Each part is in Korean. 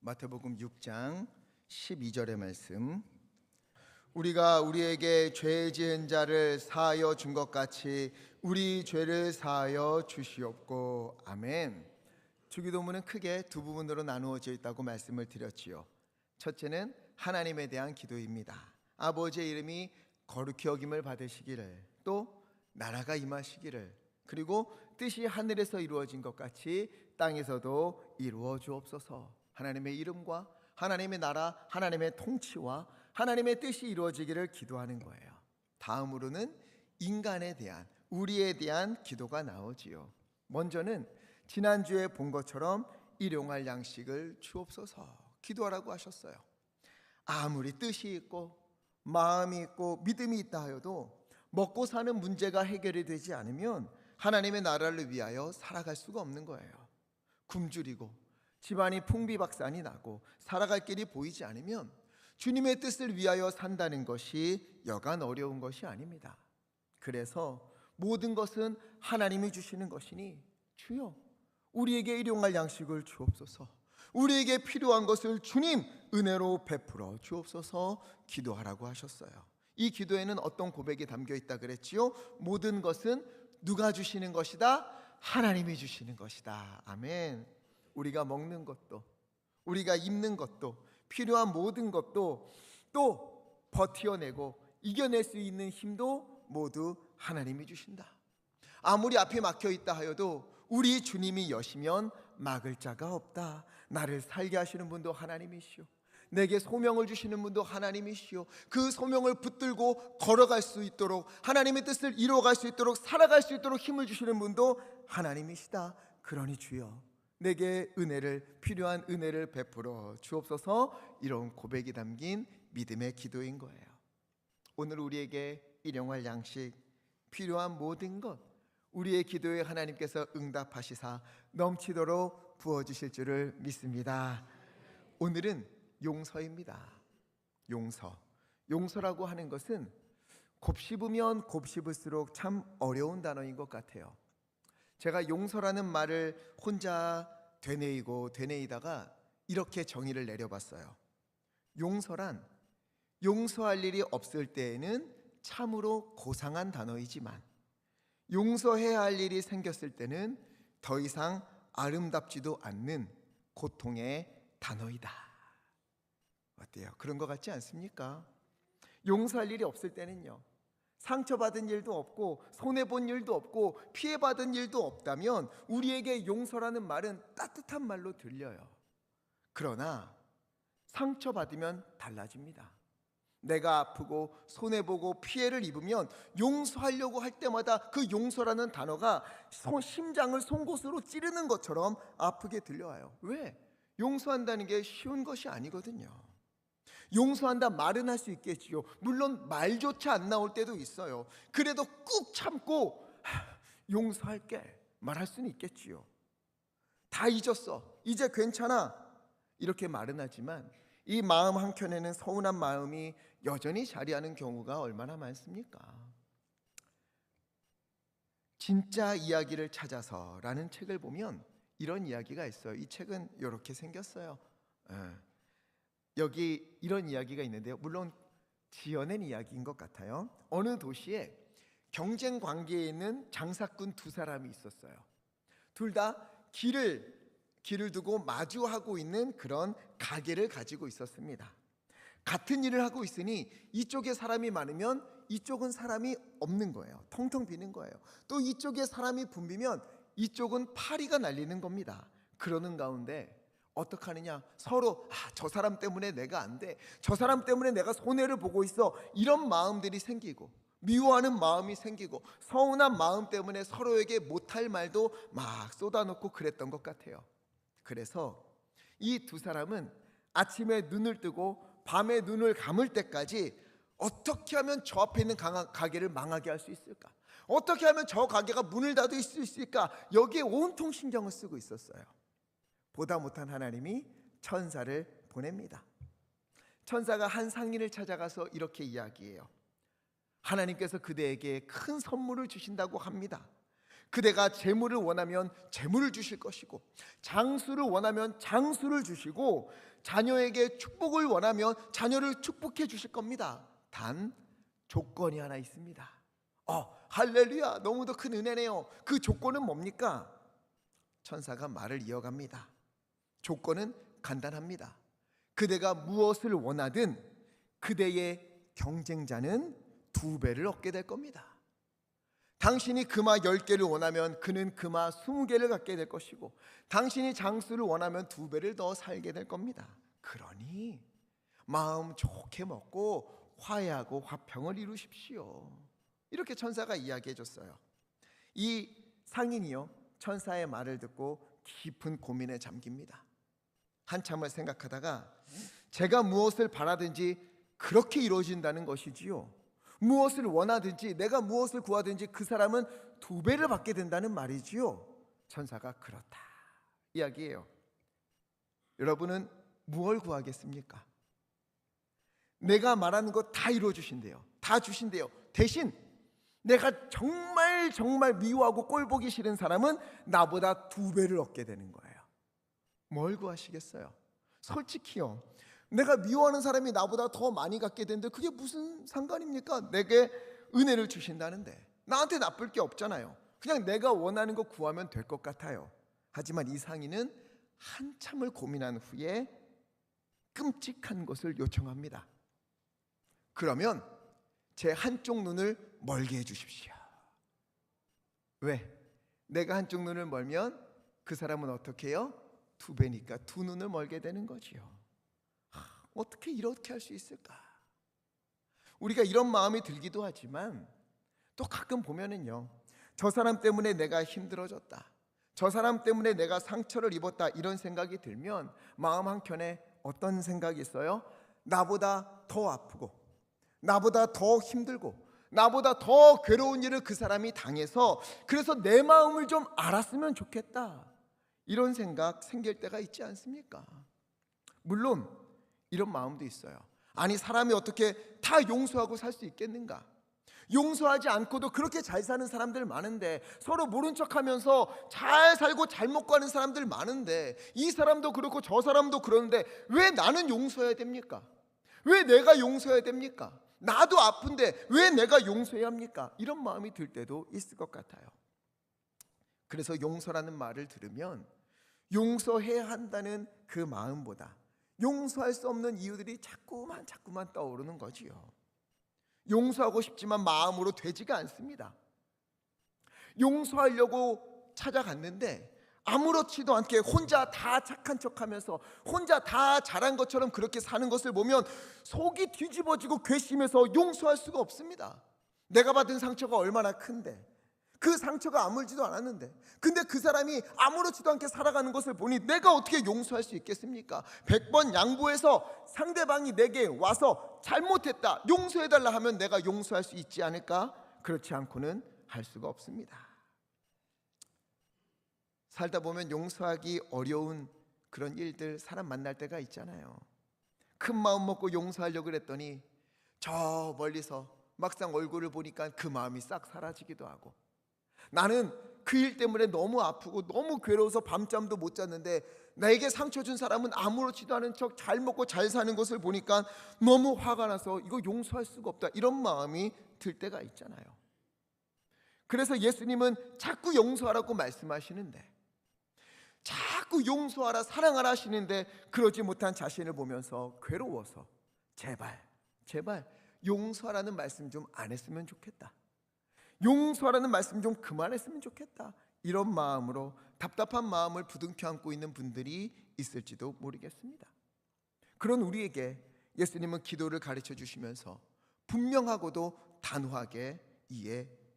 마태복음 6장 12절의 말씀. 우리가 우리에게 죄 지은 자를 사하여 준 것 같이 우리 죄를 사하여 주시옵고. 아멘. 주기도문은 크게 두 부분으로 나누어져 있다고 말씀을 드렸지요. 첫째는 하나님에 대한 기도입니다. 아버지의 이름이 거룩히 여김을 받으시기를, 또 나라가 임하시기를, 그리고 뜻이 하늘에서 이루어진 것 같이 땅에서도 이루어 주옵소서. 하나님의 이름과 하나님의 나라, 하나님의 통치와 하나님의 뜻이 이루어지기를 기도하는 거예요. 다음으로는 인간에 대한, 우리에 대한 기도가 나오지요. 먼저는 지난주에 본 것처럼 일용할 양식을 주옵소서 기도하라고 하셨어요. 아무리 뜻이 있고 마음이 있고 믿음이 있다 하여도 먹고 사는 문제가 해결이 되지 않으면 하나님의 나라를 위하여 살아갈 수가 없는 거예요. 굶주리고 집안이 풍비박산이 나고 살아갈 길이 보이지 않으면 주님의 뜻을 위하여 산다는 것이 여간 어려운 것이 아닙니다. 그래서 모든 것은 하나님이 주시는 것이니 주여 우리에게 일용할 양식을 주옵소서, 우리에게 필요한 것을 주님 은혜로 베풀어 주옵소서 기도하라고 하셨어요. 이 기도에는 어떤 고백이 담겨 있다 그랬지요? 모든 것은 누가 주시는 것이다? 하나님이 주시는 것이다. 아멘. 우리가 먹는 것도, 우리가 입는 것도, 필요한 모든 것도, 또 버텨내고 이겨낼 수 있는 힘도 모두 하나님이 주신다. 아무리 앞이 막혀 있다 하여도 우리 주님이 여시면 막을 자가 없다. 나를 살게 하시는 분도 하나님이시오, 내게 소명을 주시는 분도 하나님이시오, 그 소명을 붙들고 걸어갈 수 있도록, 하나님의 뜻을 이루어갈 수 있도록, 살아갈 수 있도록 힘을 주시는 분도 하나님이시다. 그러니 주여 내게 은혜를, 필요한 은혜를 베풀어 주옵소서. 이런 고백이 담긴 믿음의 기도인 거예요. 오늘 우리에게 일용할 양식, 필요한 모든 것, 우리의 기도에 하나님께서 응답하시사 넘치도록 부어주실 줄을 믿습니다. 오늘은 용서입니다. 용서라고 하는 것은 곱씹으면 곱씹을수록 참 어려운 단어인 것 같아요. 제가 용서라는 말을 혼자 되뇌이다가 이렇게 정의를 내려봤어요. 용서란 용서할 일이 없을 때에는 참으로 고상한 단어이지만 용서해야 할 일이 생겼을 때는 더 이상 아름답지도 않는 고통의 단어이다. 어때요? 그런 것 같지 않습니까? 용서할 일이 없을 때는요, 상처받은 일도 없고 손해본 일도 없고 피해받은 일도 없다면 우리에게 용서라는 말은 따뜻한 말로 들려요. 그러나 상처받으면 달라집니다. 내가 아프고 손해보고 피해를 입으면 용서하려고 할 때마다 그 용서라는 단어가 심장을 송곳으로 찌르는 것처럼 아프게 들려와요. 왜? 용서한다는 게 쉬운 것이 아니거든요. 용서한다 말은 할 수 있겠지요. 물론 말조차 안 나올 때도 있어요. 그래도 꾹 참고 용서할게 말할 수는 있겠지요. 다 잊었어, 이제 괜찮아, 이렇게 말은 하지만 이 마음 한켠에는 서운한 마음이 여전히 자리하는 경우가 얼마나 많습니까? 진짜 이야기를 찾아서라는 책을 보면 이런 이야기가 있어요. 이 책은 이렇게 생겼어요. 여기 이런 이야기가 있는데요, 물론 지어낸 이야기인 것 같아요. 어느 도시에 경쟁 관계에 있는 장사꾼 두 사람이 있었어요. 둘 다 길을 두고 마주하고 있는 그런 가게를 가지고 있었습니다. 같은 일을 하고 있으니 이쪽에 사람이 많으면 이쪽은 사람이 없는 거예요. 텅텅 비는 거예요. 또 이쪽에 사람이 붐비면 이쪽은 파리가 날리는 겁니다. 그러는 가운데 어떻게 하느냐, 서로 저 사람 때문에 내가 안 돼, 저 사람 때문에 내가 손해를 보고 있어, 이런 마음들이 생기고 미워하는 마음이 생기고 서운한 마음 때문에 서로에게 못할 말도 막 쏟아놓고 그랬던 것 같아요. 그래서 이 두 사람은 아침에 눈을 뜨고 밤에 눈을 감을 때까지 어떻게 하면 저 앞에 있는 가게를 망하게 할 수 있을까, 어떻게 하면 저 가게가 문을 닫을 수 있을까, 여기에 온통 신경을 쓰고 있었어요. 보다 못한 하나님이 천사를 보냅니다. 천사가 한 상인을 찾아가서 이렇게 이야기해요. 하나님께서 그대에게 큰 선물을 주신다고 합니다. 그대가 재물을 원하면 재물을 주실 것이고, 장수를 원하면 장수를 주시고, 자녀에게 축복을 원하면 자녀를 축복해 주실 겁니다. 단 조건이 하나 있습니다. 할렐루야, 너무도 큰 은혜네요. 그 조건은 뭡니까? 천사가 말을 이어갑니다. 조건은 간단합니다. 그대가 무엇을 원하든 그대의 경쟁자는 2배를 얻게 될 겁니다. 당신이 금화 10개를 원하면 그는 금화 20개를 갖게 될 것이고, 당신이 장수를 원하면 2배를 더 살게 될 겁니다. 그러니 마음 좋게 먹고 화해하고 화평을 이루십시오. 이렇게 천사가 이야기해 줬어요. 이 상인이요, 천사의 말을 듣고 깊은 고민에 잠깁니다. 한참을 생각하다가 제가 무엇을 바라든지 그렇게 이루어진다는 것이지요, 무엇을 원하든지 내가 무엇을 구하든지 그 사람은 2배를 받게 된다는 말이지요. 천사가 그렇다 이야기해요. 여러분은 무엇을 구하겠습니까? 내가 말하는 것 다 이루어 주신대요. 다 주신대요. 대신 내가 정말 미워하고 꼴보기 싫은 사람은 나보다 2배를 얻게 되는 거예요. 뭘 구하시겠어요? 솔직히요, 내가 미워하는 사람이 나보다 더 많이 갖게 되는데 그게 무슨 상관입니까? 내게 은혜를 주신다는데 나한테 나쁠 게 없잖아요. 그냥 내가 원하는 거 구하면 될 것 같아요. 하지만 이 상인은 한참을 고민한 후에 끔찍한 것을 요청합니다. 그러면 제 한쪽 눈을 멀게 해주십시오. 왜? 내가 한쪽 눈을 멀면 그 사람은 어떻게 해요? 2배니까 2눈을 멀게 되는 거지요. 어떻게 이렇게 할 수 있을까? 우리가 이런 마음이 들기도 하지만 또 가끔 보면은요, 저 사람 때문에 내가 힘들어졌다, 저 사람 때문에 내가 상처를 입었다, 이런 생각이 들면 마음 한켠에 어떤 생각이 있어요? 나보다 더 아프고 나보다 더 힘들고 나보다 더 괴로운 일을 그 사람이 당해서 그래서 내 마음을 좀 알았으면 좋겠다, 이런 생각 생길 때가 있지 않습니까? 물론 이런 마음도 있어요. 아니, 사람이 어떻게 다 용서하고 살 수 있겠는가? 용서하지 않고도 그렇게 잘 사는 사람들 많은데, 서로 모른 척하면서 잘 살고 잘 먹고 하는 사람들 많은데, 이 사람도 그렇고 저 사람도 그러는데 왜 나는 용서해야 됩니까? 왜 내가 용서해야 됩니까? 나도 아픈데 왜 내가 용서해야 합니까? 이런 마음이 들 때도 있을 것 같아요. 그래서 용서라는 말을 들으면 용서해야 한다는 그 마음보다 용서할 수 없는 이유들이 자꾸만 떠오르는 거지요. 용서하고 싶지만 마음으로 되지가 않습니다. 용서하려고 찾아갔는데 아무렇지도 않게 혼자 다 착한 척하면서 혼자 다 잘한 것처럼 그렇게 사는 것을 보면 속이 뒤집어지고 괘씸해서 용서할 수가 없습니다. 내가 받은 상처가 얼마나 큰데, 그 상처가 아물지도 않았는데, 근데 그 사람이 아무렇지도 않게 살아가는 것을 보니 내가 어떻게 용서할 수 있겠습니까? 100번 양보해서 상대방이 내게 와서 잘못했다, 용서해달라 하면 내가 용서할 수 있지 않을까? 그렇지 않고는 할 수가 없습니다. 살다 보면 용서하기 어려운 그런 일들, 사람 만날 때가 있잖아요. 큰 마음 먹고 용서하려고 그랬더니 저 멀리서 막상 얼굴을 보니까 그 마음이 싹 사라지기도 하고, 나는 그 일 때문에 너무 아프고 너무 괴로워서 밤잠도 못 잤는데 나에게 상처 준 사람은 아무렇지도 않은 척 잘 먹고 잘 사는 것을 보니까 너무 화가 나서 이거 용서할 수가 없다, 이런 마음이 들 때가 있잖아요. 그래서 예수님은 자꾸 용서하라고 말씀하시는데, 자꾸 용서하라 사랑하라 하시는데 그러지 못한 자신을 보면서 괴로워서 제발 용서하라는 말씀 좀 안 했으면 좋겠다, 용서하라는 말씀 좀 그만했으면 좋겠다, 이런 마음으로 답답한 마음을 부둥켜 안고 있는 분들이 있을지도 모르겠습니다. 그런 우리에게 예수님은 기도를 가르쳐 주시면서 분명하고도 단호하게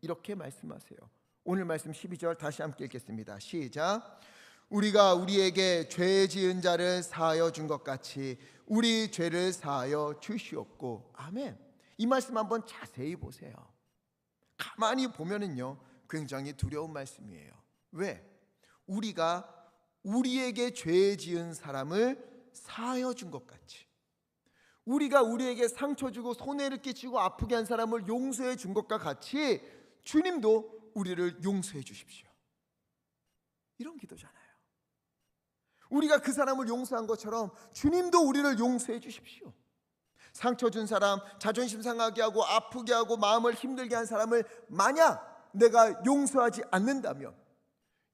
이렇게 말씀하세요. 오늘 말씀 12절 다시 함께 읽겠습니다. 시작. 우리가 우리에게 죄 지은 자를 사하여 준 것 같이 우리 죄를 사하여 주시옵고. 아멘. 이 말씀 한번 자세히 보세요. 가만히 보면은요, 굉장히 두려운 말씀이에요. 왜? 우리가 우리에게 죄 지은 사람을 사하여 준 것 같이, 우리가 우리에게 상처 주고 손해를 끼치고 아프게 한 사람을 용서해 준 것과 같이 주님도 우리를 용서해 주십시오. 이런 기도잖아요. 우리가 그 사람을 용서한 것처럼 주님도 우리를 용서해 주십시오. 상처 준 사람, 자존심 상하게 하고 아프게 하고 마음을 힘들게 한 사람을 만약 내가 용서하지 않는다면,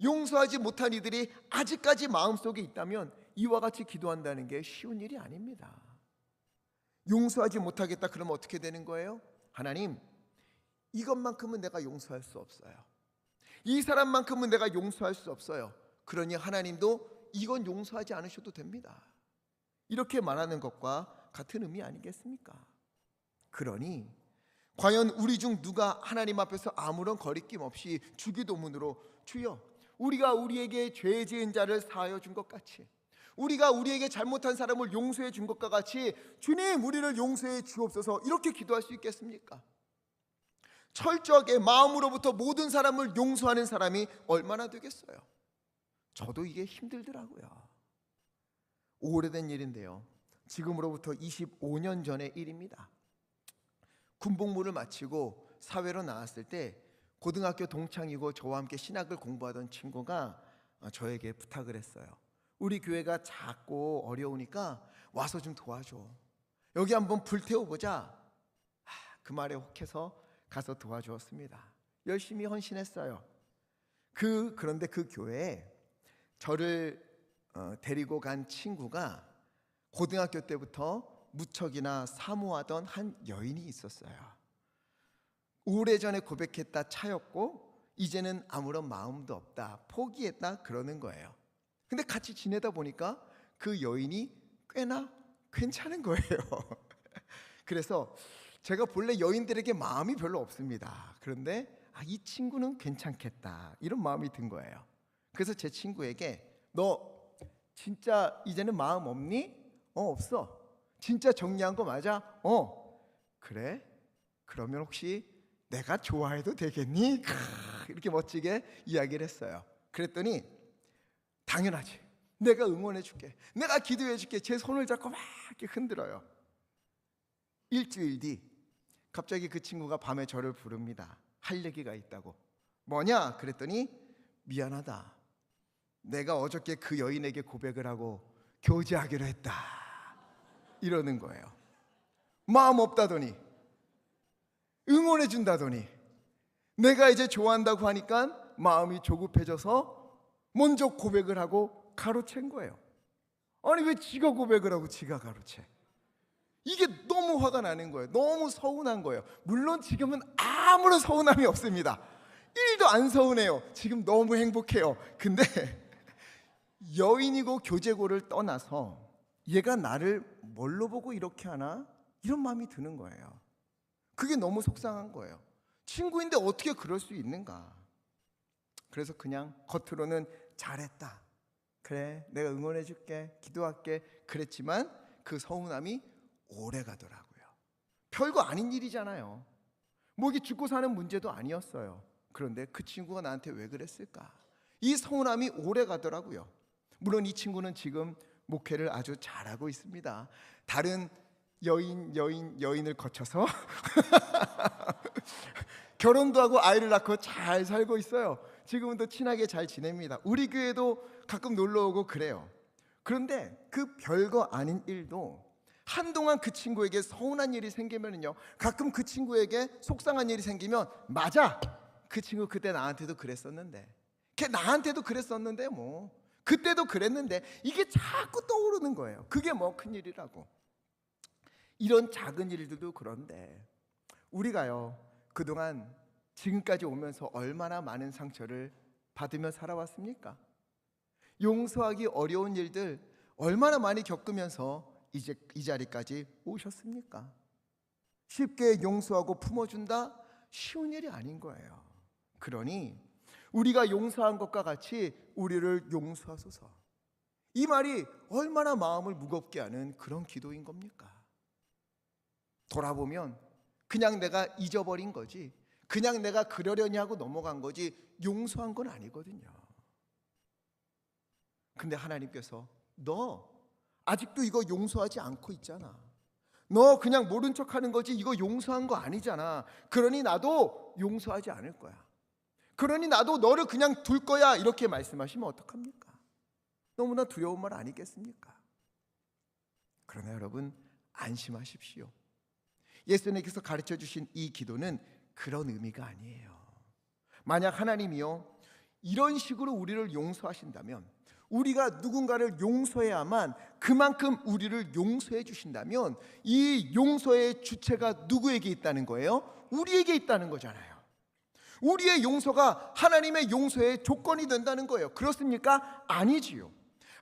용서하지 못한 이들이 아직까지 마음속에 있다면 이와 같이 기도한다는 게 쉬운 일이 아닙니다. 용서하지 못하겠다 그러면 어떻게 되는 거예요? 하나님, 이것만큼은 내가 용서할 수 없어요. 이 사람만큼은 내가 용서할 수 없어요. 그러니 하나님도 이건 용서하지 않으셔도 됩니다. 이렇게 말하는 것과 같은 의미 아니겠습니까? 그러니 과연 우리 중 누가 하나님 앞에서 아무런 거리낌 없이 주기도문으로 주여, 우리가 우리에게 죄 지은 자를 사하여 준 것 같이, 우리가 우리에게 잘못한 사람을 용서해 준 것과 같이 주님 우리를 용서해 주옵소서, 이렇게 기도할 수 있겠습니까? 철저하게 마음으로부터 모든 사람을 용서하는 사람이 얼마나 되겠어요? 저도 이게 힘들더라고요. 오래된 일인데요, 지금으로부터 25년 전의 일입니다. 군복무를 마치고 사회로 나왔을 때 고등학교 동창이고 저와 함께 신학을 공부하던 친구가 저에게 부탁을 했어요. 우리 교회가 작고 어려우니까 와서 좀 도와줘. 여기 한번 불태워보자. 그 말에 혹해서 가서 도와주었습니다. 열심히 헌신했어요. 그런데 그 교회에 저를 데리고 간 친구가 고등학교 때부터 무척이나 사모하던 한 여인이 있었어요. 오래전에 고백했다 차였고 이제는 아무런 마음도 없다, 포기했다 그러는 거예요. 근데 같이 지내다 보니까 그 여인이 꽤나 괜찮은 거예요. 그래서 제가 본래 여인들에게 마음이 별로 없습니다. 그런데 이 친구는 괜찮겠다, 이런 마음이 든 거예요. 그래서 제 친구에게 너 진짜 이제는 마음 없니? 없어. 진짜 정리한 거 맞아? 그래? 그러면 혹시 내가 좋아해도 되겠니? 이렇게 멋지게 이야기를 했어요. 그랬더니 당연하지, 내가 응원해 줄게, 내가 기도해 줄게, 제 손을 잡고 막 이렇게 흔들어요. 일주일 뒤 갑자기 그 친구가 밤에 저를 부릅니다. 할 얘기가 있다고. 뭐냐? 그랬더니 미안하다, 내가 어저께 그 여인에게 고백을 하고 교제하기로 했다, 이러는 거예요. 마음 없다더니, 응원해 준다더니, 내가 이제 좋아한다고 하니까 마음이 조급해져서 먼저 고백을 하고 가로챈 거예요. 아니 왜 지가 고백을 하고 지가 가로채? 이게 너무 화가 나는 거예요. 너무 서운한 거예요. 물론 지금은 아무런 서운함이 없습니다. 1도 안 서운해요. 지금 너무 행복해요. 근데 여인이고 교제고를 떠나서 얘가 나를 뭘로 보고 이렇게 하나? 이런 마음이 드는 거예요. 그게 너무 속상한 거예요. 친구인데 어떻게 그럴 수 있는가? 그래서 그냥 겉으로는 잘했다, 그래 내가 응원해 줄게, 기도할게 그랬지만 그 서운함이 오래 가더라고요. 별거 아닌 일이잖아요. 뭐 이게 죽고 사는 문제도 아니었어요. 그런데 그 친구가 나한테 왜 그랬을까? 이 서운함이 오래 가더라고요. 물론 이 친구는 지금 목회를 아주 잘하고 있습니다. 다른 여인을 거쳐서 결혼도 하고 아이를 낳고 잘 살고 있어요. 지금은 또 친하게 잘 지냅니다. 우리 교회도 가끔 놀러 오고 그래요. 그런데 그 별거 아닌 일도 한동안 그 친구에게 서운한 일이 생기면요, 가끔 그 친구에게 속상한 일이 생기면 맞아, 그 친구 그때 나한테도 그랬었는데, 걔 나한테도 그랬었는데, 뭐 그때도 그랬는데, 이게 자꾸 떠오르는 거예요. 그게 뭐 큰일이라고. 이런 작은 일들도 그런데 우리가요, 그동안 지금까지 오면서 얼마나 많은 상처를 받으며 살아왔습니까? 용서하기 어려운 일들 얼마나 많이 겪으면서 이제 이 자리까지 오셨습니까? 쉽게 용서하고 품어준다? 쉬운 일이 아닌 거예요. 그러니 우리가 용서한 것과 같이 우리를 용서하소서, 이 말이 얼마나 마음을 무겁게 하는 그런 기도인 겁니까? 돌아보면 그냥 내가 잊어버린 거지, 그냥 내가 그러려니 하고 넘어간 거지 용서한 건 아니거든요. 근데 하나님께서 너 아직도 이거 용서하지 않고 있잖아, 너 그냥 모른 척하는 거지 이거 용서한 거 아니잖아, 그러니 나도 용서하지 않을 거야. 그러니 나도 너를 그냥 둘 거야, 이렇게 말씀하시면 어떡합니까? 너무나 두려운 말 아니겠습니까? 그러나 여러분, 안심하십시오. 예수님께서 가르쳐 주신 이 기도는 그런 의미가 아니에요. 만약 하나님이요 이런 식으로 우리를 용서하신다면, 우리가 누군가를 용서해야만 그만큼 우리를 용서해 주신다면, 이 용서의 주체가 누구에게 있다는 거예요? 우리에게 있다는 거잖아요. 우리의 용서가 하나님의 용서의 조건이 된다는 거예요. 그렇습니까? 아니지요.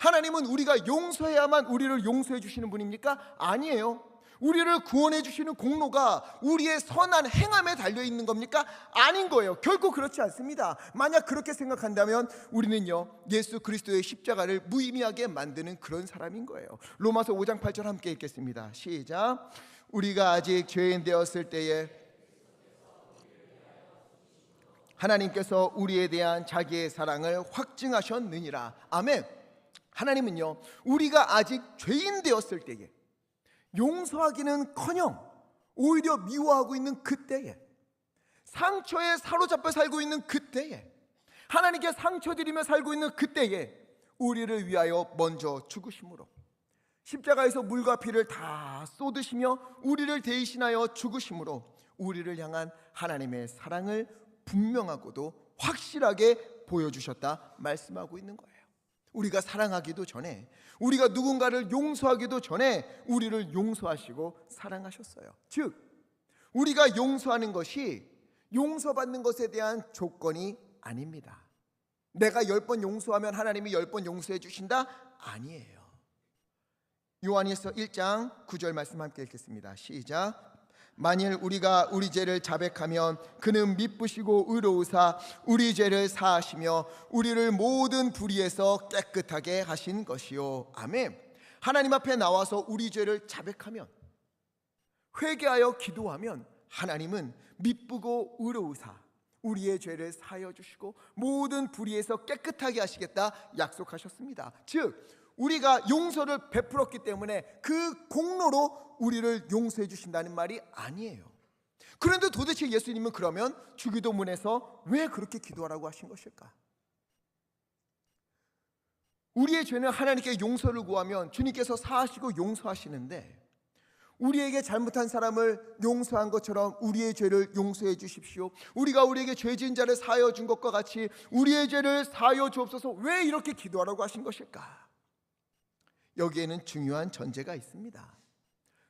하나님은 우리가 용서해야만 우리를 용서해 주시는 분입니까? 아니에요. 우리를 구원해 주시는 공로가 우리의 선한 행함에 달려 있는 겁니까? 아닌 거예요. 결코 그렇지 않습니다. 만약 그렇게 생각한다면 우리는요 예수 그리스도의 십자가를 무의미하게 만드는 그런 사람인 거예요. 로마서 5장 8절 함께 읽겠습니다. 시작. 우리가 아직 죄인 되었을 때에 하나님께서 우리에 대한 자기의 사랑을 확증하셨느니라. 아멘. 하나님은요 우리가 아직 죄인 되었을 때에, 용서하기는커녕 오히려 미워하고 있는 그때에, 상처에 사로잡혀 살고 있는 그때에, 하나님께 상처드리며 살고 있는 그때에 우리를 위하여 먼저 죽으심으로, 십자가에서 물과 피를 다 쏟으시며 우리를 대신하여 죽으심으로 우리를 향한 하나님의 사랑을 분명하고도 확실하게 보여주셨다 말씀하고 있는 거예요. 우리가 사랑하기도 전에, 우리가 누군가를 용서하기도 전에 우리를 용서하시고 사랑하셨어요. 즉 우리가 용서하는 것이 용서받는 것에 대한 조건이 아닙니다. 내가 10번 용서하면 하나님이 10번 용서해 주신다? 아니에요. 요한일서 1장 9절 말씀 함께 읽겠습니다. 시작. 만일 우리가 우리 죄를 자백하면 그는 미쁘시고 의로우사 우리 죄를 사하시며 우리를 모든 불의에서 깨끗하게 하신 것이요. 아멘. 하나님 앞에 나와서 우리 죄를 자백하면, 회개하여 기도하면 하나님은 미쁘고 의로우사 우리의 죄를 사하여 주시고 모든 불의에서 깨끗하게 하시겠다 약속하셨습니다. 즉 우리가 용서를 베풀었기 때문에 그 공로로 우리를 용서해 주신다는 말이 아니에요. 그런데 도대체 예수님은 그러면 주기도문에서 왜 그렇게 기도하라고 하신 것일까? 우리의 죄는 하나님께 용서를 구하면 주님께서 사하시고 용서하시는데, 우리에게 잘못한 사람을 용서한 것처럼 우리의 죄를 용서해 주십시오, 우리가 우리에게 죄 지은 자를 사하여 준 것과 같이 우리의 죄를 사하여 주옵소서, 왜 이렇게 기도하라고 하신 것일까? 여기에는 중요한 전제가 있습니다.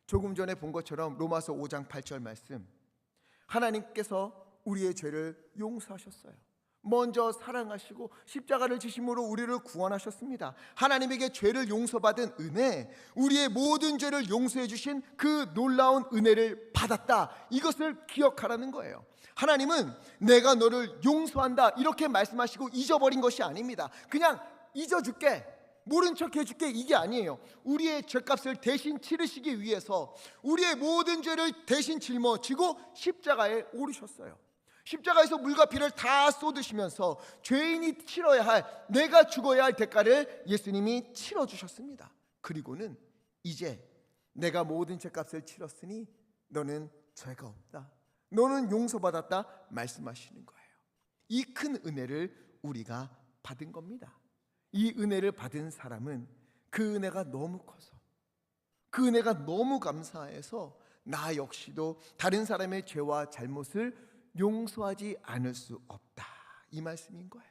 조금 전에 본 것처럼 로마서 5장 8절 말씀, 하나님께서 우리의 죄를 용서하셨어요. 먼저 사랑하시고 십자가를 지심으로 우리를 구원하셨습니다. 하나님에게 죄를 용서받은 은혜, 우리의 모든 죄를 용서해 주신 그 놀라운 은혜를 받았다, 이것을 기억하라는 거예요. 하나님은 내가 너를 용서한다 이렇게 말씀하시고 잊어버린 것이 아닙니다. 그냥 잊어줄게, 모른 척 해줄게, 이게 아니에요. 우리의 죄값을 대신 치르시기 위해서 우리의 모든 죄를 대신 짊어지고 십자가에 오르셨어요. 십자가에서 물과 피를 다 쏟으시면서 죄인이 치러야 할, 내가 죽어야 할 대가를 예수님이 치러주셨습니다. 그리고는 이제 내가 모든 죄값을 치렀으니 너는 죄가 없다, 너는 용서받았다 말씀하시는 거예요. 이 큰 은혜를 우리가 받은 겁니다. 이 은혜를 받은 사람은 그 은혜가 너무 커서, 그 은혜가 너무 감사해서 나 역시도 다른 사람의 죄와 잘못을 용서하지 않을 수 없다, 이 말씀인 거예요.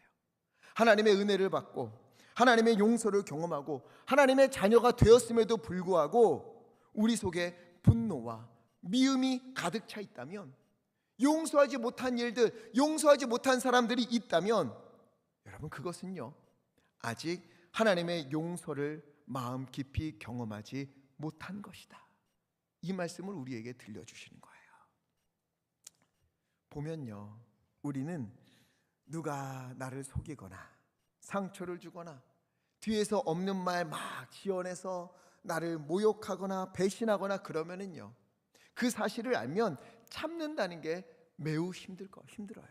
하나님의 은혜를 받고 하나님의 용서를 경험하고 하나님의 자녀가 되었음에도 불구하고 우리 속에 분노와 미움이 가득 차 있다면, 용서하지 못한 일들, 용서하지 못한 사람들이 있다면, 여러분 그것은요 아직 하나님의 용서를 마음 깊이 경험하지 못한 것이다, 이 말씀을 우리에게 들려주시는 거예요. 보면요 우리는 누가 나를 속이거나 상처를 주거나 뒤에서 없는 말 막 지어내서 나를 모욕하거나 배신하거나 그러면은요 그 사실을 알면 참는다는 게 매우 힘들어요.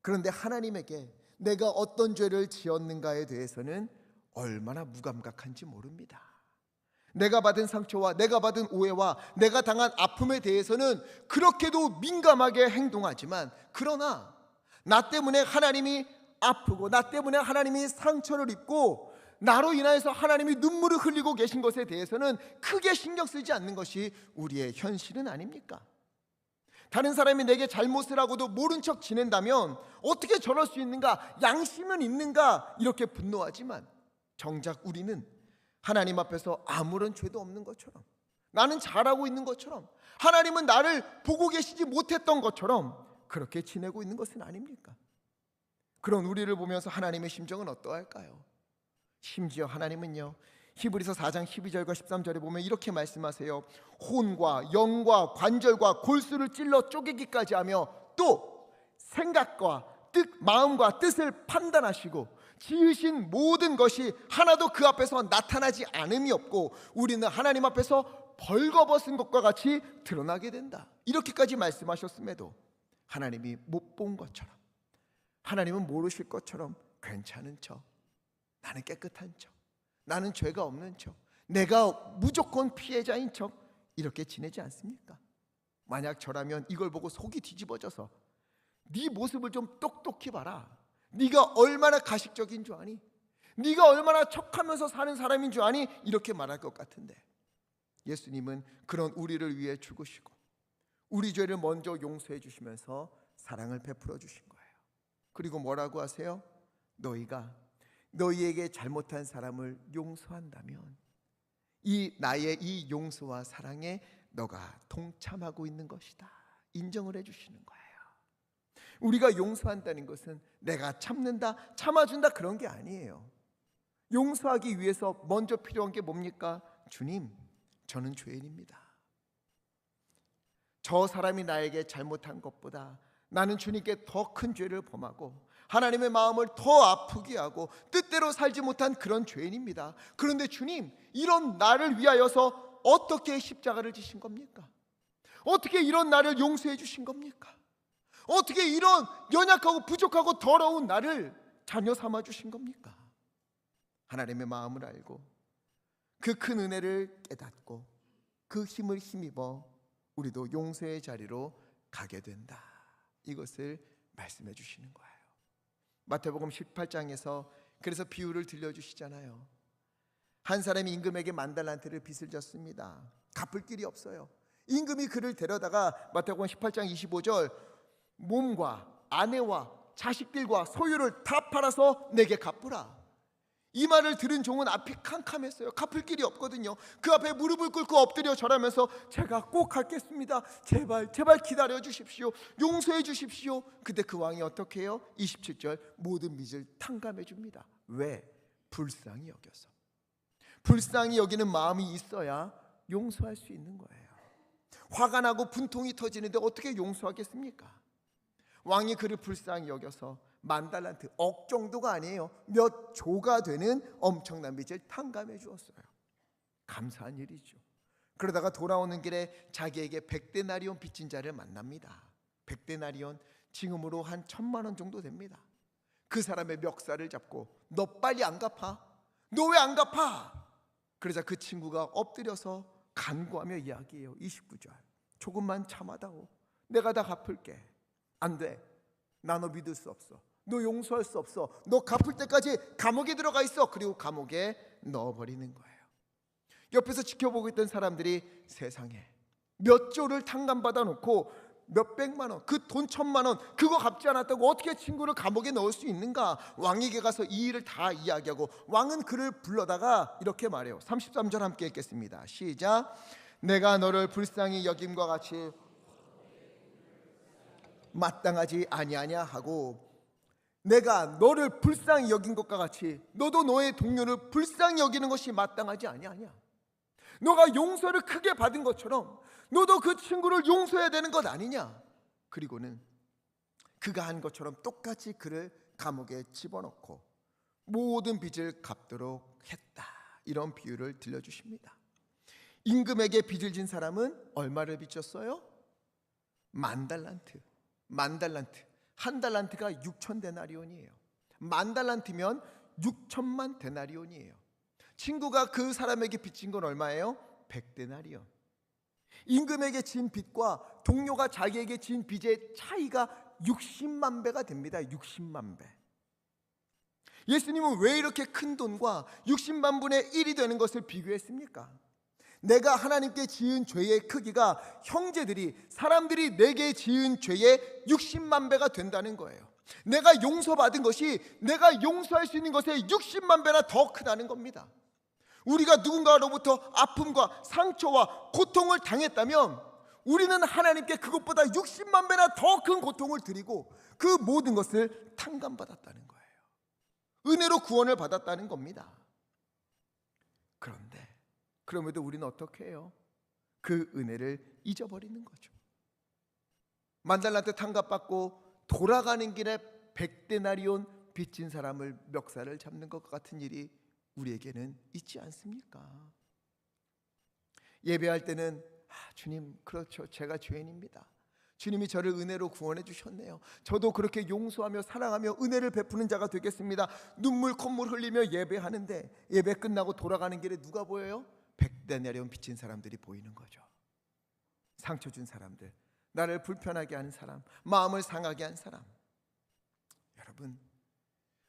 그런데 하나님에게 내가 어떤 죄를 지었는가에 대해서는 얼마나 무감각한지 모릅니다. 내가 받은 상처와 내가 받은 오해와 내가 당한 아픔에 대해서는 그렇게도 민감하게 행동하지만, 그러나 나 때문에 하나님이 아프고 나 때문에 하나님이 상처를 입고 나로 인하여서 하나님이 눈물을 흘리고 계신 것에 대해서는 크게 신경 쓰지 않는 것이 우리의 현실은 아닙니까? 다른 사람이 내게 잘못을 하고도 모른 척 지낸다면 어떻게 저럴 수 있는가? 양심은 있는가? 이렇게 분노하지만 정작 우리는 하나님 앞에서 아무런 죄도 없는 것처럼, 나는 잘하고 있는 것처럼, 하나님은 나를 보고 계시지 못했던 것처럼 그렇게 지내고 있는 것은 아닙니까? 그런 우리를 보면서 하나님의 심정은 어떠할까요? 심지어 하나님은요, 히브리서 4장 12절과 13절에 보면 이렇게 말씀하세요. 혼과 영과 관절과 골수를 찔러 쪼개기까지 하며 또 생각과 뜻, 마음과 뜻을 판단하시고 지으신 모든 것이 하나도 그 앞에서 나타나지 않음이 없고 우리는 하나님 앞에서 벌거벗은 것과 같이 드러나게 된다. 이렇게까지 말씀하셨음에도 하나님이 못 본 것처럼, 하나님은 모르실 것처럼 괜찮은 척, 나는 깨끗한 척, 나는 죄가 없는 척, 내가 무조건 피해자인 척 이렇게 지내지 않습니까? 만약 저라면 이걸 보고 속이 뒤집어져서 네 모습을 좀 똑똑히 봐라, 네가 얼마나 가식적인 줄 아니? 네가 얼마나 척하면서 사는 사람인 줄 아니? 이렇게 말할 것 같은데 예수님은 그런 우리를 위해 죽으시고 우리 죄를 먼저 용서해 주시면서 사랑을 베풀어 주신 거예요. 그리고 뭐라고 하세요? 너희가 너희에게 잘못한 사람을 용서한다면 나의 이 용서와 사랑에 너가 동참하고 있는 것이다. 인정을 해주시는 거예요. 우리가 용서한다는 것은 내가 참는다, 참아준다 그런 게 아니에요. 용서하기 위해서 먼저 필요한 게 뭡니까? 주님, 저는 죄인입니다. 저 사람이 나에게 잘못한 것보다 나는 주님께 더 큰 죄를 범하고 하나님의 마음을 더 아프게 하고 뜻대로 살지 못한 그런 죄인입니다. 그런데 주님, 이런 나를 위하여서 어떻게 십자가를 지신 겁니까? 어떻게 이런 나를 용서해 주신 겁니까? 어떻게 이런 연약하고 부족하고 더러운 나를 자녀 삼아 주신 겁니까? 하나님의 마음을 알고 그 큰 은혜를 깨닫고 그 힘을 힘입어 우리도 용서의 자리로 가게 된다. 이것을 말씀해 주시는 거예요. 마태복음 18장에서 그래서 비유를 들려주시잖아요. 한 사람이 임금에게 10,000달란트를 빚을 졌습니다. 갚을 길이 없어요. 임금이 그를 데려다가 마태복음 18장 25절 몸과 아내와 자식들과 소유를 다 팔아서 내게 갚으라. 이 말을 들은 종은 앞이 캄캄했어요. 갚을 길이 없거든요. 그 앞에 무릎을 꿇고 엎드려 절하면서 제가 꼭 갚겠습니다. 제발 기다려 주십시오. 용서해 주십시오. 그때 그 왕이 어떻게 해요? 27절 모든 빚을 탕감해 줍니다. 왜? 불쌍히 여겨서. 불쌍히 여기는 마음이 있어야 용서할 수 있는 거예요. 화가 나고 분통이 터지는데 어떻게 용서하겠습니까? 왕이 그를 불쌍히 여겨서 10,000달란트, 억 정도가 아니에요. 몇 조가 되는 엄청난 빚을 탕감해 주었어요. 감사한 일이죠. 그러다가 돌아오는 길에 자기에게 100데나리온 빚진 자를 만납니다. 100데나리온 지금으로 한 1,000,000원 정도 됩니다. 그 사람의 멱살을 잡고 너 빨리 안 갚아? 너 왜 안 갚아? 그러자 그 친구가 엎드려서 간구하며 이야기해요. 29절 조금만 참아다오. 내가 다 갚을게. 안 돼. 나 너 믿을 수 없어. 너 용서할 수 없어. 너 갚을 때까지 감옥에 들어가 있어. 그리고 감옥에 넣어버리는 거예요. 옆에서 지켜보고 있던 사람들이 세상에 몇 조를 탕감받아 놓고 몇백만 원, 그 돈 1,000,000원 그거 갚지 않았다고 어떻게 친구를 감옥에 넣을 수 있는가? 왕에게 가서 이 일을 다 이야기하고 왕은 그를 불러다가 이렇게 말해요. 33절 함께 읽겠습니다. 시작. 내가 너를 불쌍히 여김과 같이 마땅하지 아니하냐 하고 내가 너를 불쌍히 여긴 것과 같이 너도 너의 동료를 불쌍히 여기는 것이 마땅하지 아니하냐. 너가 용서를 크게 받은 것처럼 너도 그 친구를 용서해야 되는 것 아니냐. 그리고는 그가 한 것처럼 똑같이 그를 감옥에 집어넣고 모든 빚을 갚도록 했다. 이런 비유를 들려주십니다. 임금에게 빚을 진 사람은 얼마를 빚졌어요? 10,000달란트. 10,000달란트. 한 달란트가 6,000데나리온이에요. 10,000달란트면 6천만 데나리온이에요. 친구가 그 사람에게 빚진 건 얼마예요? 100데나리온. 임금에게 진 빚과 동료가 자기에게 진 빚의 차이가 60만 배가 됩니다. 60만 배. 예수님은 왜 이렇게 큰 돈과 60만 분의 1이 되는 것을 비교했습니까? 내가 하나님께 지은 죄의 크기가 형제들이, 사람들이 내게 지은 죄의 60만 배가 된다는 거예요. 내가 용서받은 것이 내가 용서할 수 있는 것의 60만 배나 더 크다는 겁니다. 우리가 누군가로부터 아픔과 상처와 고통을 당했다면 우리는 하나님께 그것보다 60만 배나 더 큰 고통을 드리고 그 모든 것을 탕감받았다는 거예요. 은혜로 구원을 받았다는 겁니다. 그런데 그럼에도 우리는 어떻게 해요? 그 은혜를 잊어버리는 거죠. 만달란트 탕감받고 돌아가는 길에 100데나리온 빚진 사람을 멱살을 잡는 것 같은 일이 우리에게는 있지 않습니까? 예배할 때는 주님, 그렇죠, 제가 죄인입니다. 주님이 저를 은혜로 구원해 주셨네요. 저도 그렇게 용서하며 사랑하며 은혜를 베푸는 자가 되겠습니다. 눈물 콧물 흘리며 예배하는데 예배 끝나고 돌아가는 길에 누가 보여요? 100데나리온 빚진 사람들이 보이는 거죠. 상처 준 사람들, 나를 불편하게 하는 사람, 마음을 상하게 한 사람. 여러분,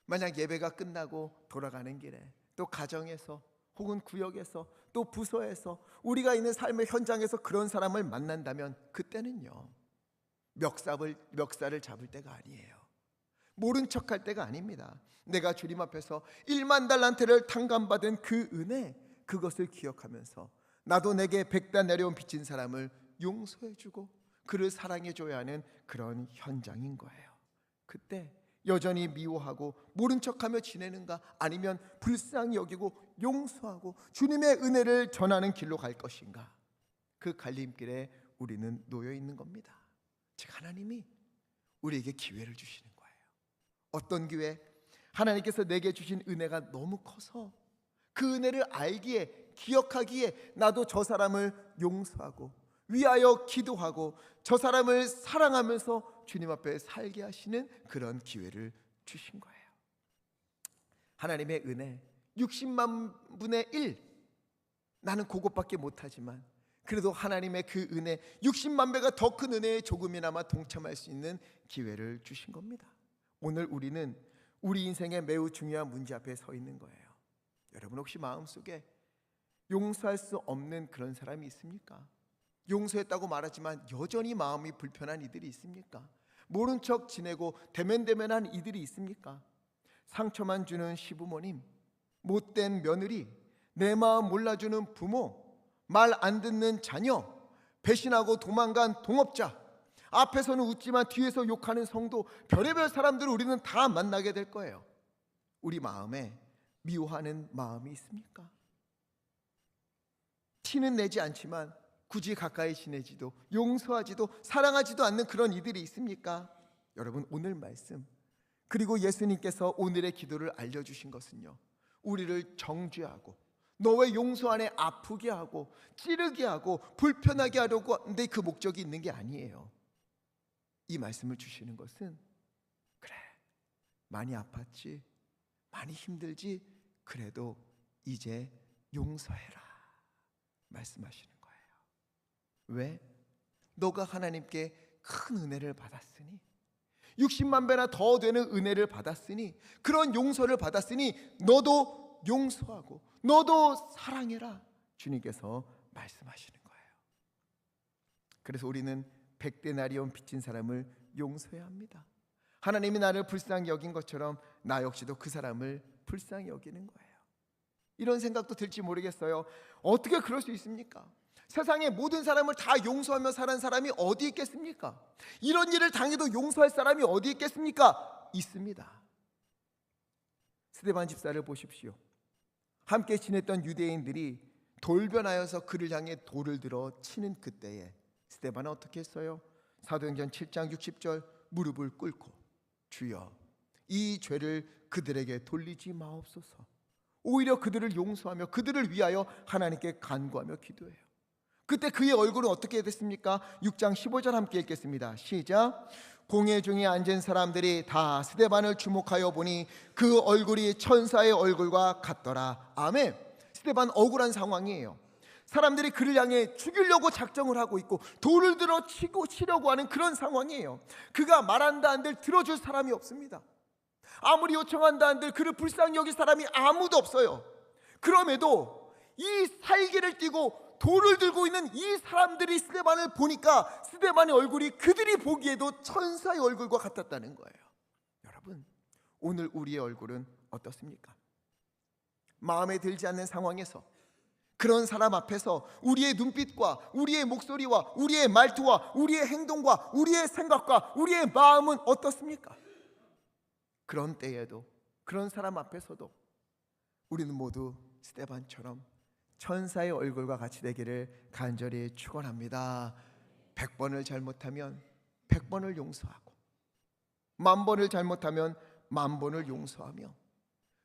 만약 예배가 끝나고 돌아가는 길에 또 가정에서 혹은 구역에서 또 부서에서 우리가 있는 삶의 현장에서 그런 사람을 만난다면 그때는요, 멱살을 잡을 때가 아니에요. 모른 척할 때가 아닙니다. 내가 주님 앞에서 1만 달란트를 탕감받은 그 은혜, 그것을 기억하면서 나도 내게 100데나리온 빚진 사람을 용서해주고 그를 사랑해줘야 하는 그런 현장인 거예요. 그때 여전히 미워하고 모른 척하며 지내는가, 아니면 불쌍히 여기고 용서하고 주님의 은혜를 전하는 길로 갈 것인가, 그 갈림길에 우리는 놓여 있는 겁니다. 즉 하나님이 우리에게 기회를 주시는 거예요. 어떤 기회? 하나님께서 내게 주신 은혜가 너무 커서 그 은혜를 알기에, 기억하기에 나도 저 사람을 용서하고 위하여 기도하고 저 사람을 사랑하면서 주님 앞에 살게 하시는 그런 기회를 주신 거예요. 하나님의 은혜 60만 분의 1, 나는 그것밖에 못하지만 그래도 하나님의 그 은혜 60만 배가 더 큰 은혜에 조금이나마 동참할 수 있는 기회를 주신 겁니다. 오늘 우리는 우리 인생에 매우 중요한 문제 앞에 서 있는 거예요. 여러분, 혹시 마음속에 용서할 수 없는 그런 사람이 있습니까? 용서했다고 말하지만 여전히 마음이 불편한 이들이 있습니까? 모른 척 지내고 대면대면한 이들이 있습니까? 상처만 주는 시부모님, 못된 며느리, 내 마음 몰라주는 부모, 말 안 듣는 자녀, 배신하고 도망간 동업자, 앞에서는 웃지만 뒤에서 욕하는 성도, 별의별 사람들을 우리는 다 만나게 될 거예요. 우리 마음에 미워하는 마음이 있습니까? 티는 내지 않지만 굳이 가까이 지내지도 용서하지도 사랑하지도 않는 그런 이들이 있습니까? 여러분, 오늘 말씀 그리고 예수님께서 오늘의 기도를 알려주신 것은요, 우리를 정죄하고 너 왜 용서 안 해? 아프게 하고 찌르게 하고 불편하게 하려고 하는데 그 목적이 있는 게 아니에요. 이 말씀을 주시는 것은, 그래, 많이 아팠지, 많이 힘들지, 그래도 이제 용서해라 말씀하시는 거예요. 왜? 너가 하나님께 큰 은혜를 받았으니, 60만 배나 더 되는 은혜를 받았으니, 그런 용서를 받았으니 너도 용서하고 너도 사랑해라 주님께서 말씀하시는 거예요. 그래서 우리는 100데나리온 빚진 사람을 용서해야 합니다. 하나님이 나를 불쌍히 여긴 것처럼 나 역시도 그 사람을 불쌍히 여기는 거예요. 이런 생각도 들지 모르겠어요. 어떻게 그럴 수 있습니까? 세상의 모든 사람을 다 용서하며 사는 사람이 어디 있겠습니까? 이런 일을 당해도 용서할 사람이 어디 있겠습니까? 있습니다. 스데반 집사를 보십시오. 함께 지냈던 유대인들이 돌변하여서 그를 향해 돌을 들어 치는 그때에 스데반은 어떻게 했어요? 사도행전 7장 60절, 무릎을 꿇고 주여, 이 죄를 그들에게 돌리지 마옵소서. 오히려 그들을 용서하며 그들을 위하여 하나님께 간구하며 기도해요. 그때 그의 얼굴은 어떻게 됐습니까? 6장 15절 함께 읽겠습니다. 시작. 공회 중에 앉은 사람들이 다 스데반을 주목하여 보니 그 얼굴이 천사의 얼굴과 같더라. 아멘. 스데반 억울한 상황이에요. 사람들이 그를 향해 죽이려고 작정을 하고 있고 돌을 들어 치려고 하는 그런 상황이에요. 그가 말한다 한들 들어줄 사람이 없습니다. 아무리 요청한다 한들 그를 불쌍히 여길 사람이 아무도 없어요. 그럼에도 이 살개를 띠고 돌을 들고 있는 이 사람들이 스데반을 보니까 스데반의 얼굴이 그들이 보기에도 천사의 얼굴과 같았다는 거예요. 여러분, 오늘 우리의 얼굴은 어떻습니까? 마음에 들지 않는 상황에서 그런 사람 앞에서 우리의 눈빛과 우리의 목소리와 우리의 말투와 우리의 행동과 우리의 생각과 우리의 마음은 어떻습니까? 그런 때에도, 그런 사람 앞에서도 우리는 모두 스데반처럼 천사의 얼굴과 같이 되기를 간절히 축원합니다. 100번을 잘못하면 100번을 용서하고 10,000번을 잘못하면 10,000번을 용서하며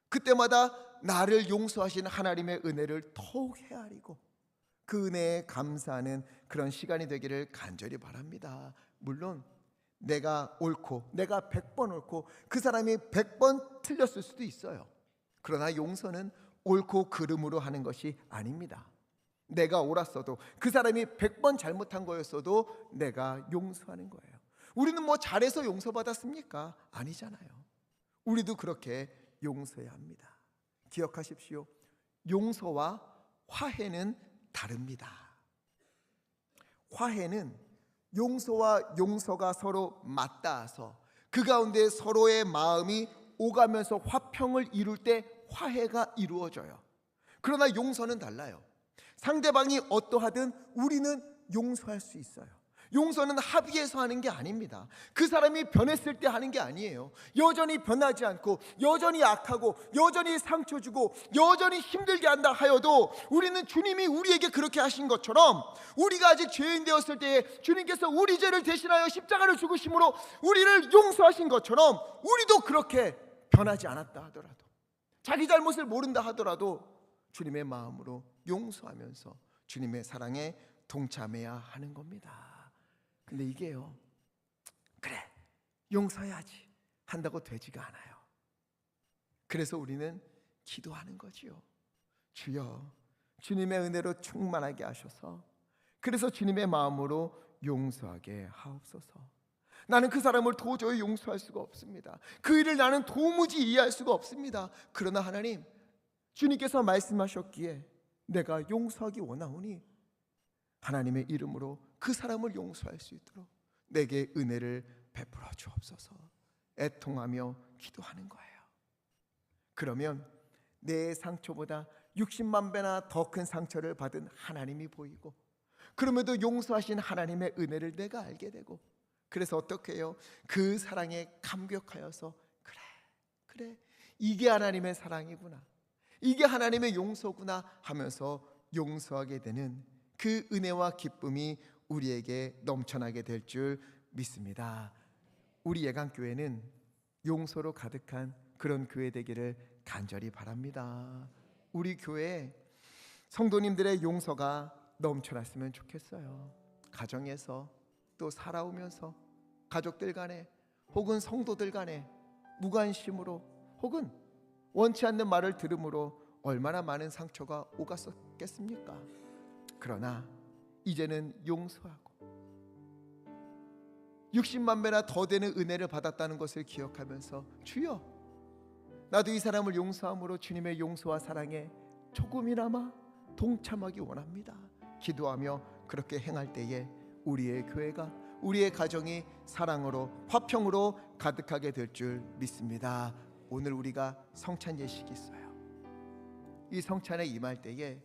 그때마다 나를 용서하신 하나님의 은혜를 더욱 헤아리고 그 은혜에 감사하는 그런 시간이 되기를 간절히 바랍니다. 물론 내가 옳고 내가 100번 옳고 그 사람이 100번 틀렸을 수도 있어요. 그러나 용서는 옳고 그름으로 하는 것이 아닙니다. 내가 옳았어도 그 사람이 100번 잘못한 거였어도 내가 용서하는 거예요. 우리는 뭐 잘해서 용서받았습니까? 아니잖아요. 우리도 그렇게 용서해야 합니다. 기억하십시오. 용서와 화해는 다릅니다. 화해는 용서와 용서가 서로 맞닿아서 그 가운데 서로의 마음이 오가면서 화평을 이룰 때 화해가 이루어져요. 그러나 용서는 달라요. 상대방이 어떠하든 우리는 용서할 수 있어요. 용서는 합의해서 하는 게 아닙니다. 그 사람이 변했을 때 하는 게 아니에요. 여전히 변하지 않고 여전히 악하고 여전히 상처 주고 여전히 힘들게 한다 하여도 우리는 주님이 우리에게 그렇게 하신 것처럼 우리가 아직 죄인 되었을 때에 주님께서 우리 죄를 대신하여 십자가를 죽으심으로 우리를 용서하신 것처럼 우리도 그렇게 변하지 않았다 하더라도, 자기 잘못을 모른다 하더라도 주님의 마음으로 용서하면서 주님의 사랑에 동참해야 하는 겁니다. 근데 이게요, 그래 용서해야지 한다고 되지가 않아요. 그래서 우리는 기도하는 거지요. 주여, 주님의 은혜로 충만하게 하셔서 그래서 주님의 마음으로 용서하게 하옵소서. 나는 그 사람을 도저히 용서할 수가 없습니다. 그 일을 나는 도무지 이해할 수가 없습니다. 그러나 하나님, 주님께서 말씀하셨기에 내가 용서하기 원하오니 하나님의 이름으로 그 사람을 용서할 수 있도록 내게 은혜를 베풀어 주옵소서. 애통하며 기도하는 거예요. 그러면 내 상처보다 60만 배나 더 큰 상처를 받은 하나님이 보이고 그럼에도 용서하신 하나님의 은혜를 내가 알게 되고, 그래서 어떻게 해요? 그 사랑에 감격하여서 그래 이게 하나님의 사랑이구나, 이게 하나님의 용서구나 하면서 용서하게 되는 그 은혜와 기쁨이 우리에게 넘쳐나게 될 줄 믿습니다. 우리 예강교회는 용서로 가득한 그런 교회 되기를 간절히 바랍니다. 우리 교회에 성도님들의 용서가 넘쳐났으면 좋겠어요. 가정에서 또 살아오면서 가족들 간에 혹은 성도들 간에 무관심으로 혹은 원치 않는 말을 들음으로 얼마나 많은 상처가 오갔었겠습니까? 그러나 이제는 용서하고 60만 배나 더 되는 은혜를 받았다는 것을 기억하면서 주여, 나도 이 사람을 용서함으로 주님의 용서와 사랑에 조금이나마 동참하기 원합니다. 기도하며 그렇게 행할 때에 우리의 교회가, 우리의 가정이 사랑으로 화평으로 가득하게 될 줄 믿습니다. 오늘 우리가 성찬 예식이 있어요. 이 성찬에 임할 때에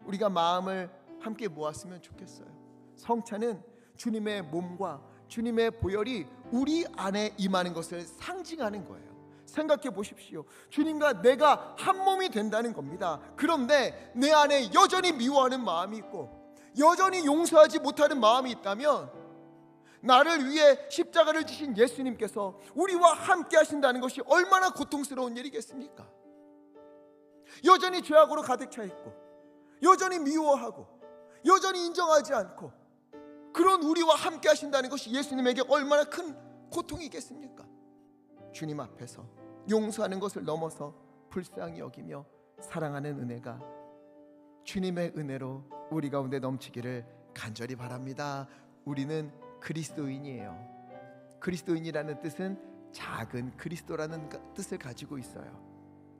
우리가 마음을 함께 모았으면 좋겠어요. 성찬은 주님의 몸과 주님의 보혈이 우리 안에 임하는 것을 상징하는 거예요. 생각해 보십시오. 주님과 내가 한 몸이 된다는 겁니다. 그런데 내 안에 여전히 미워하는 마음이 있고 여전히 용서하지 못하는 마음이 있다면 나를 위해 십자가를 지신 예수님께서 우리와 함께 하신다는 것이 얼마나 고통스러운 일이겠습니까? 여전히 죄악으로 가득 차 있고 여전히 미워하고 여전히 인정하지 않고 그런 우리와 함께 하신다는 것이 예수님에게 얼마나 큰 고통이겠습니까? 주님 앞에서 용서하는 것을 넘어서 불쌍히 여기며 사랑하는 은혜가 주님의 은혜로 우리 가운데 넘치기를 간절히 바랍니다. 우리는 그리스도인이에요. 그리스도인이라는 뜻은 작은 그리스도라는 뜻을 가지고 있어요.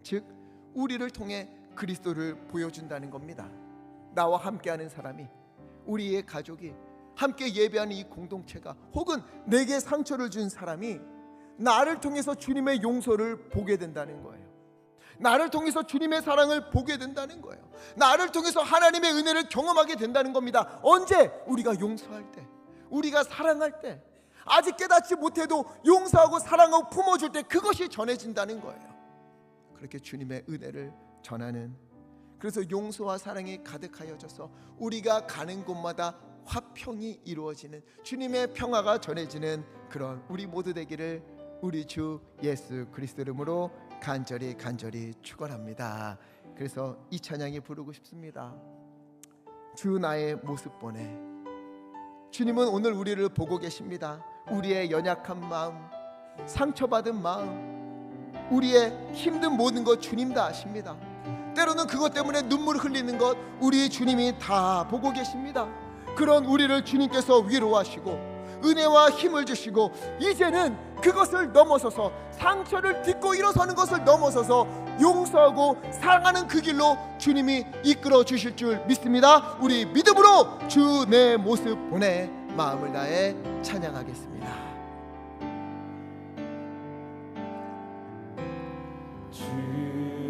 즉 우리를 통해 그리스도를 보여준다는 겁니다. 나와 함께하는 사람이, 우리의 가족이, 함께 예배하는 이 공동체가, 혹은 내게 상처를 준 사람이 나를 통해서 주님의 용서를 보게 된다는 거예요. 나를 통해서 주님의 사랑을 보게 된다는 거예요. 나를 통해서 하나님의 은혜를 경험하게 된다는 겁니다. 언제? 우리가 용서할 때, 우리가 사랑할 때, 아직 깨닫지 못해도 용서하고 사랑하고 품어줄 때 그것이 전해진다는 거예요. 그렇게 주님의 은혜를 전하는, 그래서 용서와 사랑이 가득하여져서 우리가 가는 곳마다 화평이 이루어지는, 주님의 평화가 전해지는 그런 우리 모두 되기를 우리 주 예수 그리스도 이름으로 간절히 축원합니다. 그래서 이 찬양이 부르고 싶습니다. 주 나의 모습 보내. 주님은 오늘 우리를 보고 계십니다. 우리의 연약한 마음, 상처받은 마음, 우리의 힘든 모든 것 주님 다 아십니다. 때로는 그것 때문에 눈물 흘리는 것 우리 주님이 다 보고 계십니다. 그런 우리를 주님께서 위로하시고 은혜와 힘을 주시고, 이제는 그것을 넘어서서, 상처를 딛고 일어서는 것을 넘어서서 용서하고 사랑하는 그 길로 주님이 이끌어 주실 줄 믿습니다. 우리 믿음으로 주 내 모습 보내 마음을 다해 찬양하겠습니다. 주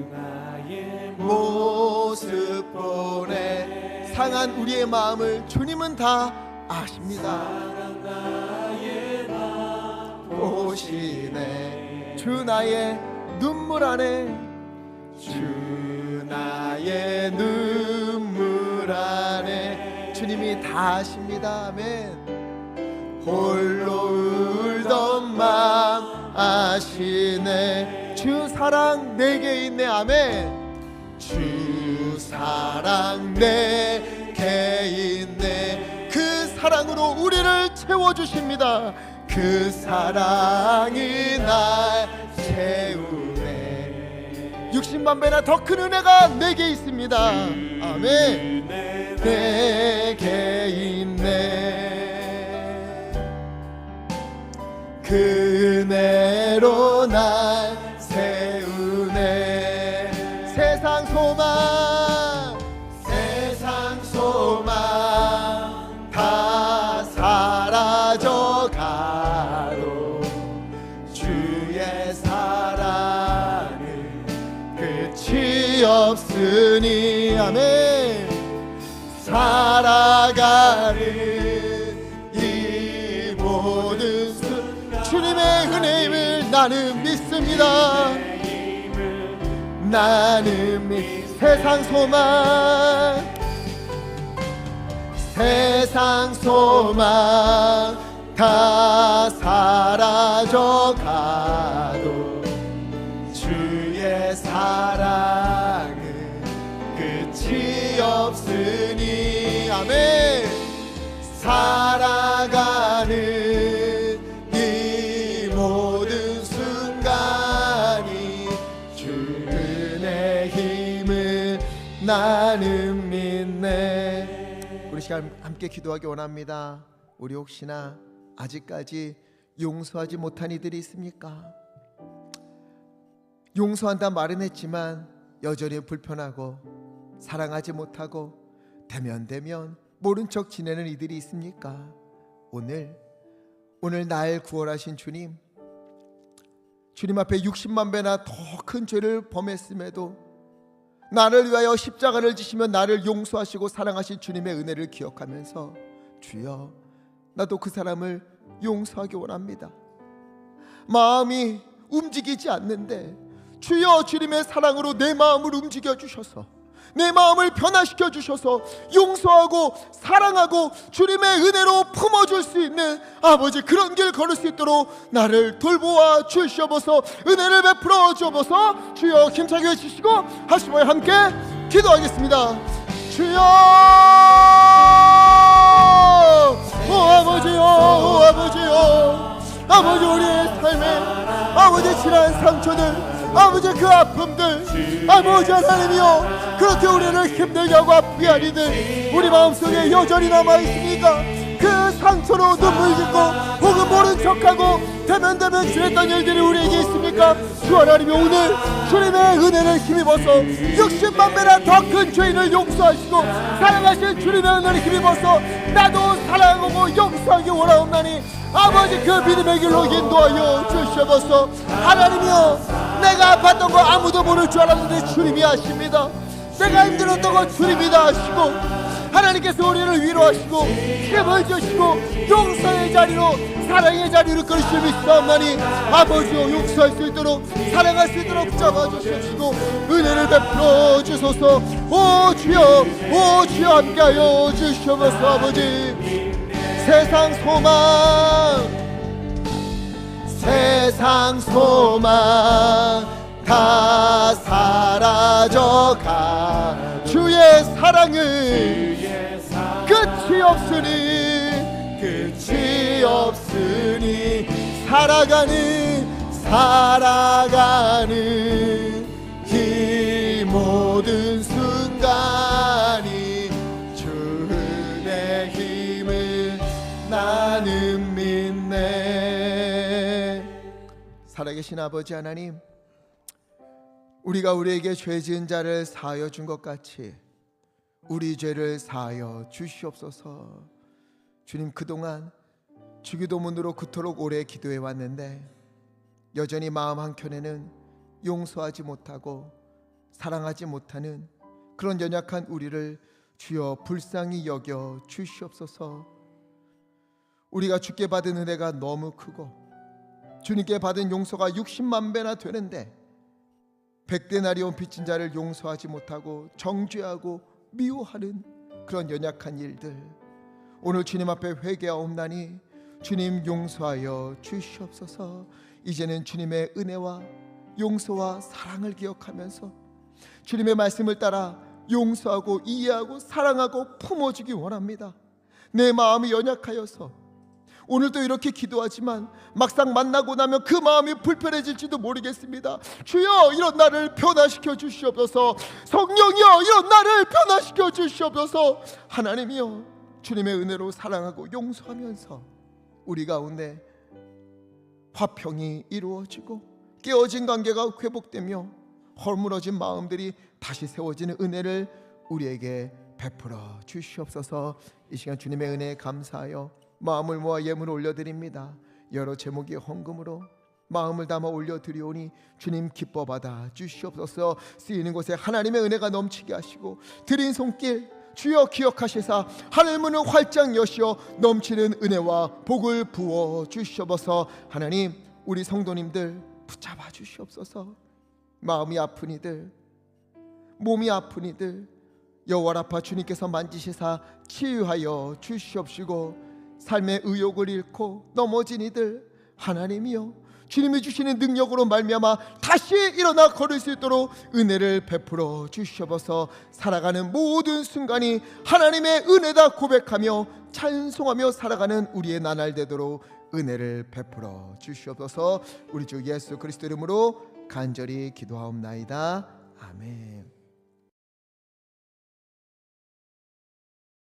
나의 모습 보내. 상한 우리의 마음을 주님은 다 아십니다. 보시네. 주 나의 눈물 안에, 주 나의 눈물 안에 주님이 다 아십니다. 아멘. 홀로 울던 마음 아시네. 주 사랑 내게 있네. 아멘. 주 사랑 내게 있네. 그 사랑으로 우리를 채워주십니다. 그 사랑이 날 채우네. 60만 배나 더 큰 은혜가 내게 있습니다. 아멘. 내게 있네. 그 은혜로 날 세우네. 세상 소망, 세상 소망 다 사라져 가도 주의 사랑은 끝이 없으니. 아멘. 살아가는 이 모든 순간 주님의 은혜임을 나는 믿습니다. 나는 세상 소망, 세상 소망 다 사라져 가도 주의 사랑은 끝이 없으니. 아멘. 살아가는 이 모든 순간이 주 은혜 힘을 나는 믿네. 우리 시간 함께 기도하기 원합니다. 우리 혹시나 아직까지 용서하지 못한 이들이 있습니까? 용서한다 말은 했지만 여전히 불편하고 사랑하지 못하고 대면 모른 척 지내는 이들이 있습니까? 오늘 날 구원하신 주님 앞에 60만 배나 더 큰 죄를 범했음에도 나를 위하여 십자가를 지시며 나를 용서하시고 사랑하신 주님의 은혜를 기억하면서, 주여 나도 그 사람을 용서하기 원합니다. 마음이 움직이지 않는데 주여 주님의 사랑으로 내 마음을 움직여 주셔서, 내 마음을 변화시켜 주셔서 용서하고 사랑하고 주님의 은혜로 품어줄 수 있는 아버지, 그런 길 걸을 수 있도록 나를 돌보아 주시옵소서. 은혜를 베풀어 주옵소서. 주여 힘차게 해주시고 하시모에 함께 기도하겠습니다. 주여 오 아버지요, 오 아버지요, 아버지 우리의 삶에 아버지 지난 상처들, 아버지 그 아픔들, 아버지 하나님이여 그렇게 우리를 힘들게 하고 아프게 한 이들 우리 마음속에 여전히 남아있습니까? 그 상처로 눈물 짓고 혹은 모른 척하고 대면대면 지냈던 일들이 우리에게 있습니까? 주 하나님이 오늘 주님의 은혜를 힘입어서 60만 배나 더 큰 죄인을 용서하시고 사랑하신 주님의 은혜를 힘입어서 나도 사랑하고 용서하기 원하옵나니 아버지 그 믿음의 길로 인도하여 주시옵소서. 하나님이여, 내가 아팠던 거 아무도 모를 줄 알았는데 주님이 아십니다. 내가 힘들었던 거 주님이 다 아시고 하나님께서 우리를 위로하시고 힘을 주시고 용서의 자리로 사랑의 자리로 끌으시며 믿사옵나니 아버지여, 용서할 수 있도록 사랑할 수 있도록 잡아주시고 은혜를 베풀어 주소서. 오 주여, 오 주여, 함께하여 주시옵소서. 아버지, 세상 소망 다 사라져가 주의 사랑은 끝이 없으니 살아가는 이 모든 순간이 주 은혜 힘을 나는 믿네. 살아계신 아버지 하나님, 우리가 우리에게 죄 지은 자를 사하여 준 것 같이 우리 죄를 사하여 주시옵소서. 주님, 그동안 주기도문으로 그토록 오래 기도해 왔는데 여전히 마음 한켠에는 용서하지 못하고 사랑하지 못하는 그런 연약한 우리를 주여 불쌍히 여겨 주시옵소서. 우리가 주께 받은 은혜가 너무 크고 주님께 받은 용서가 60만 배나 되는데 100데나리온 빚진 자를 용서하지 못하고 정죄하고 미워하는 그런 연약한 일들, 오늘 주님 앞에 회개하옵나니 주님 용서하여 주시옵소서. 이제는 주님의 은혜와 용서와 사랑을 기억하면서 주님의 말씀을 따라 용서하고 이해하고 사랑하고 품어주기 원합니다. 내 마음이 연약하여서 오늘도 이렇게 기도하지만 막상 만나고 나면 그 마음이 불편해질지도 모르겠습니다. 주여, 이런 나를 변화시켜 주시옵소서. 성령이여, 이런 나를 변화시켜 주시옵소서. 하나님이여, 주님의 은혜로 사랑하고 용서하면서 우리 가운데 화평이 이루어지고 깨어진 관계가 회복되며 허물어진 마음들이 다시 세워지는 은혜를 우리에게 베풀어 주시옵소서. 이 시간 주님의 은혜에 감사하여 마음을 모아 예물을 올려드립니다. 여러 제목의 헌금으로 마음을 담아 올려드리오니 주님 기뻐 받아 주시옵소서. 쓰이는 곳에 하나님의 은혜가 넘치게 하시고 드린 손길 주여 기억하시사 하늘 문을 활짝 여시어 넘치는 은혜와 복을 부어 주시옵소서. 하나님, 우리 성도님들 붙잡아 주시옵소서. 마음이 아픈 이들, 몸이 아픈 이들 여호와 라파 주님께서 만지시사 치유하여 주시옵시고, 삶의 의욕을 잃고 넘어진 이들 하나님이여 주님이 주시는 능력으로 말미암아 다시 일어나 걸을 수 있도록 은혜를 베풀어 주시옵소서. 살아가는 모든 순간이 하나님의 은혜다 고백하며 찬송하며 살아가는 우리의 나날 되도록 은혜를 베풀어 주시옵소서. 우리 주 예수 그리스도 이름으로 간절히 기도하옵나이다. 아멘.